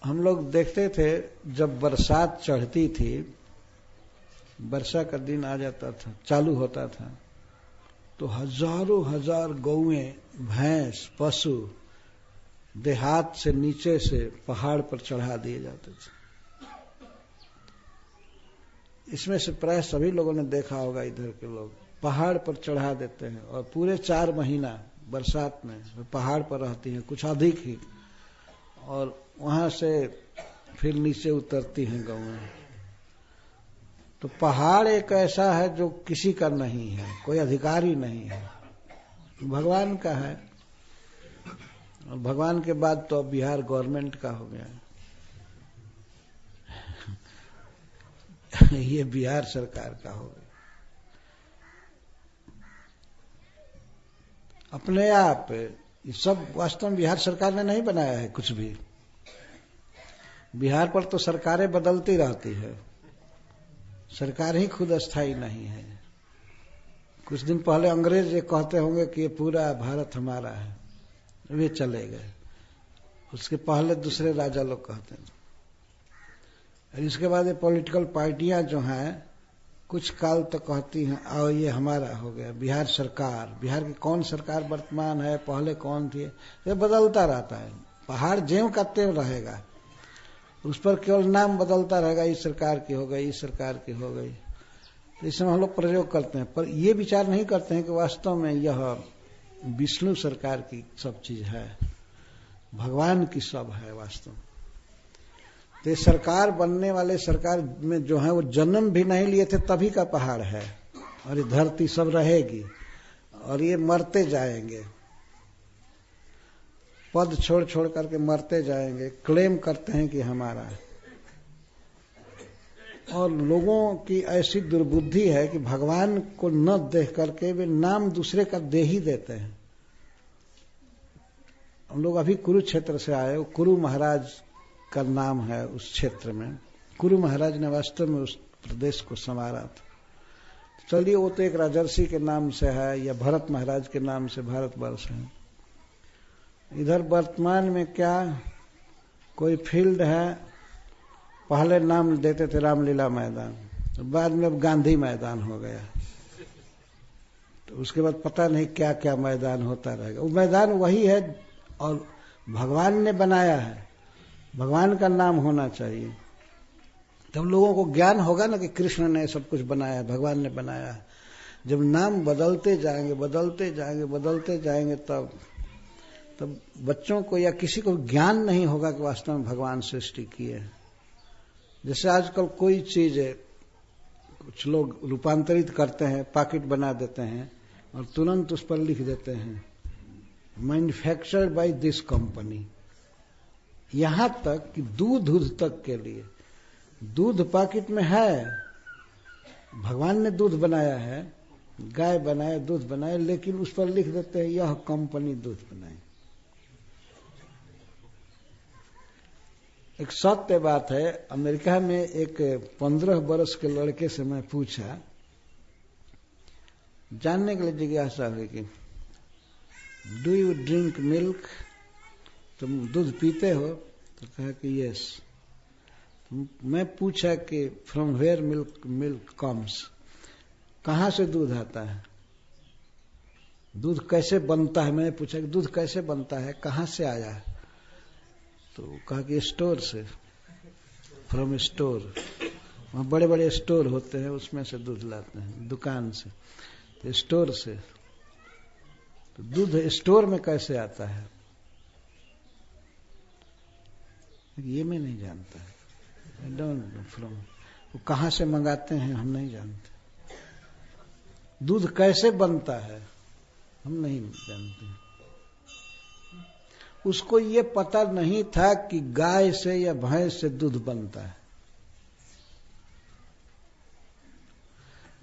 हम लोग देखते थे जब बरसात चढ़ती थी, वर्षा का दिन आ जाता था, चालू होता था, तो हजारों हजार गौएं, भैंस, पशु देहात से नीचे से पहाड़ पर चढ़ा दिए जाते थे। इसमें से प्राय सभी लोगों ने देखा होगा, इधर के लोग पहाड़ पर चढ़ा देते हैं और पूरे 4 महीना बरसात में पहाड़ पर रहती हैं, कुछ अधिक ही, और वहां से फिर नीचे उतरती हैं गौएं। तो पहाड़ एक ऐसा है जो किसी का नहीं है, कोई अधिकारी नहीं है, भगवान का है। और भगवान के बाद तो अब बिहार गवर्नमेंट का हो गया है। ये बिहार सरकार का हो गया। अपने आप ये सब वास्तव में बिहार सरकार ने नहीं बनाया है कुछ भी। बिहार पर तो सरकारें बदलती रहती है, सरकार ही खुद अस्थायी नहीं है। कुछ दिन पहले अंग्रेज ये कहते होंगे कि ये पूरा भारत हमारा है, वे चले गए। उसके पहले दूसरे राजा लोग कहते हैं। और इसके बाद ये पॉलिटिकल पार्टियां जो हैं कुछ काल तक कहती हैं आओ ये हमारा हो गया बिहार सरकार। बिहार की कौन सरकार वर्तमान है, पहले कौन थी, ये बदलता रहता है। पहाड़ ज्यों का त्यों रहेगा, उस पर केवल नाम बदलता रहेगा, इस सरकार की हो गई, इस सरकार की हो गई। तो इसमें हम लोग प्रयोग करते हैं, पर ये विचार नहीं करते हैं कि वास्तव में यह विष्णु सरकार की सब चीज है, भगवान की सब है वास्तव में। तो ये सरकार बनने वाले सरकार में जो है वो जन्म भी नहीं लिए थे तभी का पहाड़ है, और ये धरती सब रहेगी और ये मरते जाएंगे, पद छोड़ छोड़ करके मरते जाएंगे, क्लेम करते हैं कि हमारा है। और लोगों की ऐसी दुर्बुद्धि है कि भगवान को न देख करके वे नाम दूसरे का दे ही देते हैं। हम लोग अभी कुरुक्षेत्र से आए, कुरु महाराज का नाम है उस क्षेत्र में। कुरु महाराज ने वास्तव में उस प्रदेश को संवारा था। चलिए वो तो एक राजर्षि के नाम से है या भरत महाराज के नाम से भारतवर्ष है। इधर वर्तमान में क्या कोई फील्ड है, पहले नाम देते थे रामलीला मैदान, तो बाद में अब गांधी मैदान हो गया। तो उसके बाद पता नहीं क्या क्या मैदान होता रहेगा। वो मैदान वही है और भगवान ने बनाया है, भगवान का नाम होना चाहिए। तब लोगों को ज्ञान होगा ना कि कृष्ण ने सब कुछ बनाया है, भगवान ने बनाया है। जब नाम बदलते जाएंगे बदलते जाएंगे बदलते जाएंगे तब बच्चों को या किसी को ज्ञान नहीं होगा कि वास्तव में भगवान सृष्टि किए। जैसे आजकल कोई चीज है, कुछ लोग रूपांतरित करते हैं, पैकेट बना देते हैं और तुरंत उस पर लिख देते हैं मैन्युफैक्चर्ड बाय दिस कंपनी। यहां तक कि दूध तक के लिए दूध पैकेट में है, भगवान ने दूध बनाया है, गाय बनाए, दूध बनाए, लेकिन उस पर लिख देते हैं यह कंपनी दूध बनाए। एक सत्य बात है, अमेरिका में एक 15 वर्ष के लड़के से मैं पूछा, जानने के लिए जिज्ञासा हुई कि डू यू ड्रिंक मिल्क, तुम दूध पीते हो? तो कहा कि यस। मैं पूछा कि फ्रॉम वेयर मिल्क कम्स, कहां से दूध आता है, दूध कैसे बनता है? मैंने पूछा कि दूध कैसे बनता है, कहां से आया है? तो कहा कि स्टोर से, फ्रॉम स्टोर। वहां बड़े बड़े स्टोर होते हैं, उसमें से दूध लाते हैं, दुकान से, तो स्टोर से। तो दूध स्टोर में कैसे आता है ये मैं नहीं जानता, आई डोंट नो फ्रॉम, वो कहां से मंगाते हैं हम नहीं जानते। दूध कैसे बनता है हम नहीं जानते। उसको ये पता नहीं था कि गाय से या भैंस से दूध बनता है।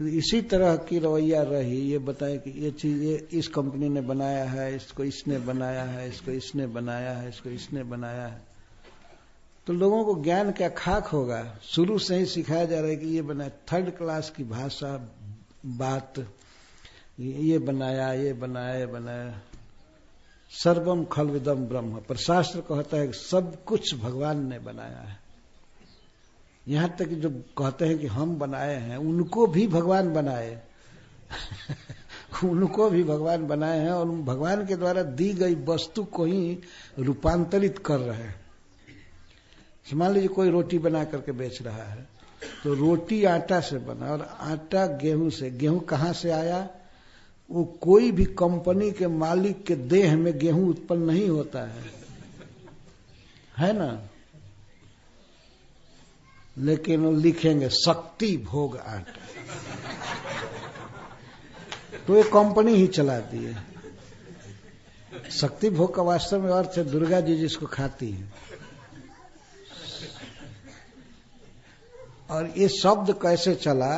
इसी तरह की रवैया रही, ये बताए कि ये चीज ये इस कंपनी ने बनाया है, इसको इसने बनाया है, इसको इसने बनाया है, इसको इसने बनाया है। तो लोगों को ज्ञान क्या खाक होगा, शुरू से ही सिखाया जा रहा है कि ये बनाया, 3rd क्लास की भाषा बात, ये बनाया, ये बनाया, ये बनाया। सर्वम खल्विदम ब्रह्म, पर शास्त्र कहता है कि सब कुछ भगवान ने बनाया है। यहां तक जो कहते हैं कि हम बनाए हैं, उनको भी भगवान बनाए उनको भी भगवान बनाए हैं, और भगवान के द्वारा दी गई वस्तु को ही रूपांतरित कर रहे हैं। मान लीजिए कोई रोटी बना करके बेच रहा है, तो रोटी आटा से बना और आटा गेहूं से। गेहूं कहां से आया? वो कोई भी कंपनी के मालिक के देह में गेहूं उत्पन्न नहीं होता है ना? लेकिन वो लिखेंगे शक्ति भोग आटा, तो ये कंपनी ही चलाती है। शक्ति भोग का वास्तव में अर्थ है दुर्गा जी जिसको खाती है। और ये शब्द कैसे चला?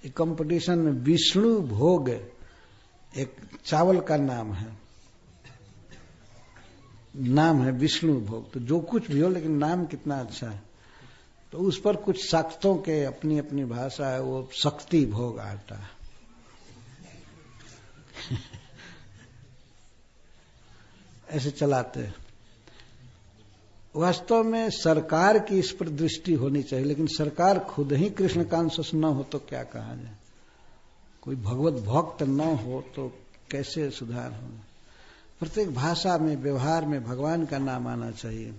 ये कंपटीशन में विष्णु भोग एक चावल का नाम है विष्णु भोग। तो जो कुछ भी हो, लेकिन नाम कितना अच्छा है। तो उस पर कुछ शाक्तों के अपनी अपनी भाषा है, वो शक्ति भोग आटा ऐसे चलाते हैं। वास्तव में सरकार की इस पर दृष्टि होनी चाहिए, लेकिन सरकार खुद ही कृष्ण कॉन्शियस न हो तो क्या कहा जाए? कोई भगवत भक्त न हो तो कैसे सुधार हो? प्रत्येक भाषा में, व्यवहार में भगवान का नाम आना चाहिए।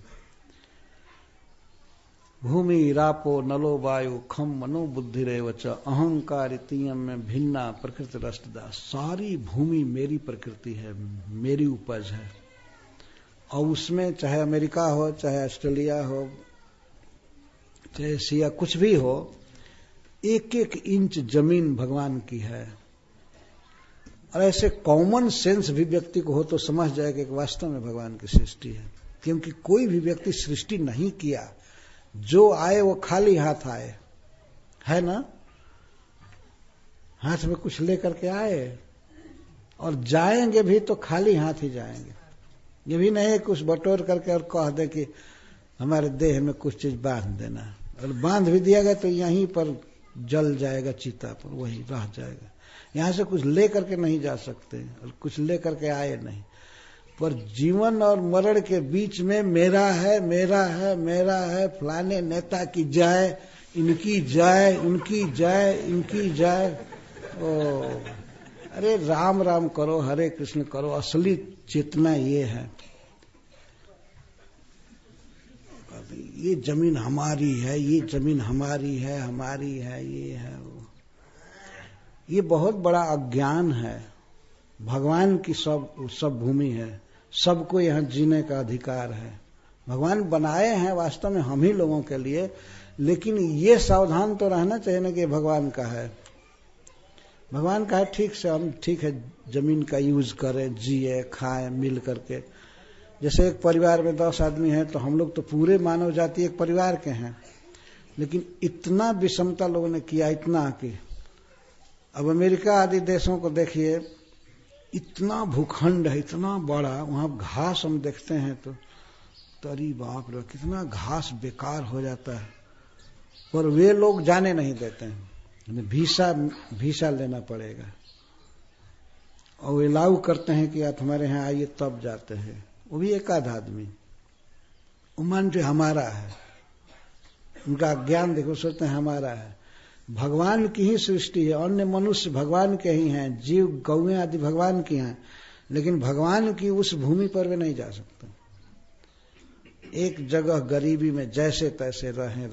भूमि रापो नलो वायु खम मनो बुद्धि रेवच अहंकार इतियम में भिन्ना प्रकृति रष्टदा। सारी भूमि मेरी प्रकृति है, मेरी उपज है। और उसमें चाहे अमेरिका हो, चाहे ऑस्ट्रेलिया हो, चाहे एशिया, कुछ भी हो, एक एक इंच जमीन भगवान की है। और ऐसे कॉमन सेंस भी व्यक्ति को हो तो समझ जाएगा कि वास्तव में भगवान की सृष्टि है। क्योंकि कोई भी व्यक्ति सृष्टि नहीं किया, जो आए वो खाली हाथ आए, है ना? हाथ में कुछ लेकर के आए, और जाएंगे भी तो खाली हाथ ही जाएंगे। ये भी नहीं कुछ बटोर करके और कह दे कि हमारे देह में कुछ चीज बांध देना, और बांध भी दिया गया तो यहीं पर जल जाएगा, चिता पर वही रह जाएगा। यहां से कुछ ले करके नहीं जा सकते, और कुछ ले करके आए नहीं। पर जीवन और मरण के बीच में मेरा है, मेरा है, मेरा है, फलाने नेता की जाए, इनकी जाए, उनकी जाए, इनकी जाए। ओ अरे राम राम करो, हरे कृष्ण करो। असली चेतना ये है, ये जमीन हमारी है, ये जमीन हमारी है, हमारी है, ये है वो। ये बहुत बड़ा अज्ञान है। भगवान की सब भूमि है, सबको यहाँ जीने का अधिकार है। भगवान बनाए हैं वास्तव में हम ही लोगों के लिए, लेकिन ये सावधान तो रहना चाहिए ना कि भगवान का है। भगवान का है, ठीक से हम ठीक है जमीन का यूज करें, जिए खाएं मिल करके। जैसे एक परिवार में 10 आदमी हैं, तो हम लोग तो पूरे मानव जाति एक परिवार के हैं, लेकिन इतना विषमता लोगों ने किया, इतना कि अब अमेरिका आदि देशों को देखिए, इतना भूखंड है, इतना बड़ा, वहां घास हम देखते हैं तो तरी बाप रे कितना घास बेकार हो जाता है, पर वे लोग जाने नहीं देते हैं। वीसा लेना पड़ेगा, और वे अलाउ करते हैं कि आप हमारे यहाँ आइए तब जाते हैं। वो भी एक आध आदमी, उमन जो हमारा है, उनका ज्ञान देखो, सोचते हैं हमारा है। भगवान की ही सृष्टि है, अन्य मनुष्य भगवान के ही हैं, जीव गौएं आदि भगवान की हैं, लेकिन भगवान की उस भूमि पर वे नहीं जा सकते। एक जगह गरीबी में जैसे तैसे रहे,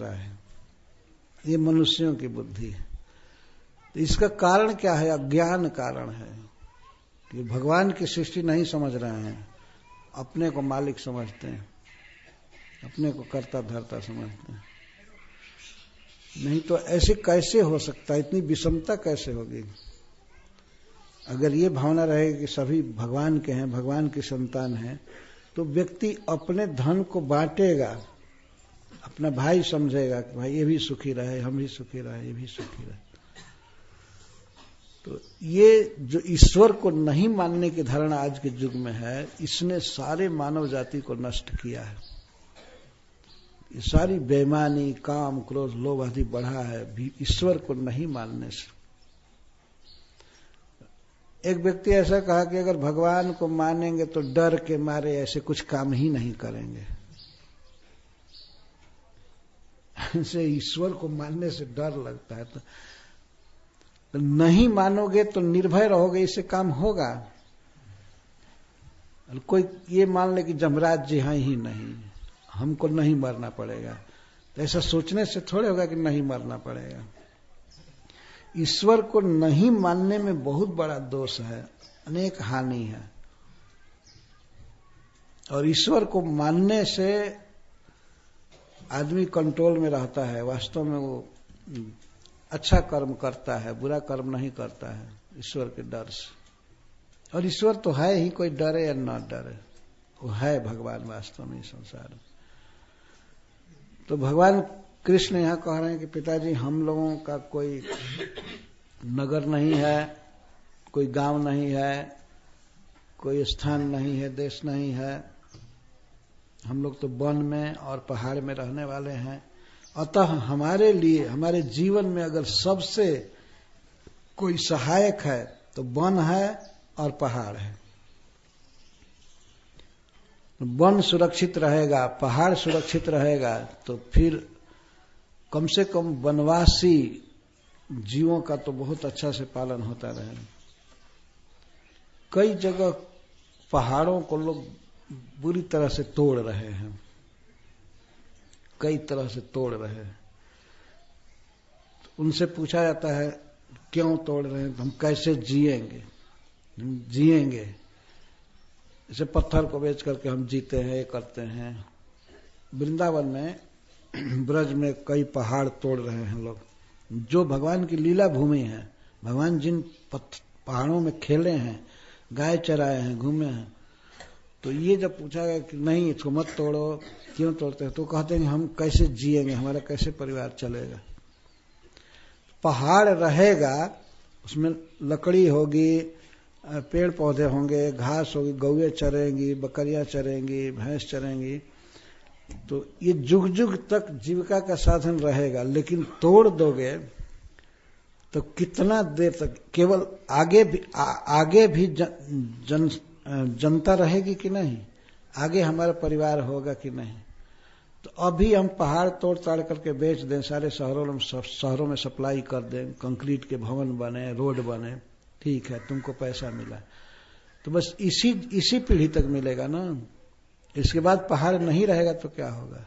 ये मनुष्यों की बुद्धि है। तो इसका कारण क्या है? अज्ञान कारण है कि भगवान की सृष्टि नहीं समझ रहे हैं, अपने को मालिक समझते हैं, अपने को कर्ता धर्ता समझते हैं। नहीं तो ऐसे कैसे हो सकता है? इतनी विषमता कैसे होगी? अगर ये भावना रहेगी कि सभी भगवान के हैं, भगवान की संतान हैं, तो व्यक्ति अपने धन को बांटेगा, अपना भाई समझेगा कि भाई ये भी सुखी रहे, हम भी सुखी रहे, ये भी सुखी रहे। तो ये जो ईश्वर को नहीं मानने की धारणा आज के युग में है, इसने सारे मानव जाति को नष्ट किया है। ये सारी बेईमानी, काम, क्रोध, लोभ आदि बढ़ा है ईश्वर को नहीं मानने से। एक व्यक्ति ऐसा कहा कि अगर भगवान को मानेंगे तो डर के मारे ऐसे कुछ काम ही नहीं करेंगे। ऐसे ईश्वर को मानने से डर लगता है, तो नहीं मानोगे तो निर्भय रहोगे, इससे काम होगा। कोई ये मान ले कि जमराज जी हैं ही नहीं, हमको नहीं मरना पड़ेगा, तो ऐसा सोचने से थोड़े होगा कि नहीं मरना पड़ेगा। ईश्वर को नहीं मानने में बहुत बड़ा दोष है, अनेक हानि है। और ईश्वर को मानने से आदमी कंट्रोल में रहता है, वास्तव में वो अच्छा कर्म करता है, बुरा कर्म नहीं करता है ईश्वर के डर से। और ईश्वर तो है ही, कोई डरे या न डरे, वो है भगवान वास्तव में इस संसार में। तो भगवान कृष्ण यहां कह रहे हैं कि पिताजी, हम लोगों का कोई नगर नहीं है, कोई गांव नहीं है, कोई स्थान नहीं है, देश नहीं है, हम लोग तो वन में और पहाड़ में रहने वाले हैं। अतः हमारे लिए, हमारे जीवन में अगर सबसे कोई सहायक है तो वन है और पहाड़ है। वन सुरक्षित रहेगा, पहाड़ सुरक्षित रहेगा, तो फिर कम से कम वनवासी जीवों का तो बहुत अच्छा से पालन होता रहेगा। कई जगह पहाड़ों को लोग बुरी तरह से तोड़ रहे हैं, कई तरह से तोड़ रहे हैं। तो उनसे पूछा जाता है क्यों तोड़ रहे हैं, तो हम कैसे जिएंगे, हम जिएंगे, जैसे पत्थर को बेच करके हम जीते हैं, ये करते हैं। वृंदावन में ब्रज में कई पहाड़ तोड़ रहे हैं लोग, जो भगवान की लीला भूमि है। भगवान जिन पहाड़ों में खेले हैं, गाय चराए हैं, घूमे हैं, तो ये जब पूछा गया कि नहीं इसको मत तोड़ो, क्यों तोड़ते हैं, तो कहते हैं हम कैसे जिएंगे, हमारा कैसे परिवार चलेगा। पहाड़ रहेगा, उसमें लकड़ी होगी, पेड़ पौधे होंगे, घास होगी, गौएं चरेंगी, बकरियां चरेंगी, भैंस चरेंगी, तो ये जुग जुग तक जीविका का साधन रहेगा। लेकिन तोड़ दोगे तो कितना देर तक, केवल आगे भी जनता रहेगी कि नहीं, आगे हमारा परिवार होगा कि नहीं। तो अभी हम पहाड़ तोड़ ताड़ करके बेच दें, सारे शहरों में सप्लाई कर दें, कंक्रीट के भवन बने, रोड बने, ठीक है, तुमको पैसा मिला, तो बस इसी पीढ़ी तक मिलेगा ना। इसके बाद पहाड़ नहीं रहेगा तो क्या होगा।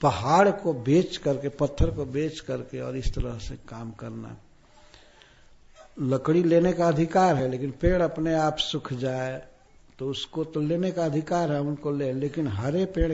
पहाड़ को बेच करके, पत्थर को बेच करके और इस तरह से काम करना। लकड़ी लेने का अधिकार है, लेकिन पेड़ अपने आप सूख जाए तो उसको तो लेने का अधिकार है, उनको ले, लेकिन हरे पेड़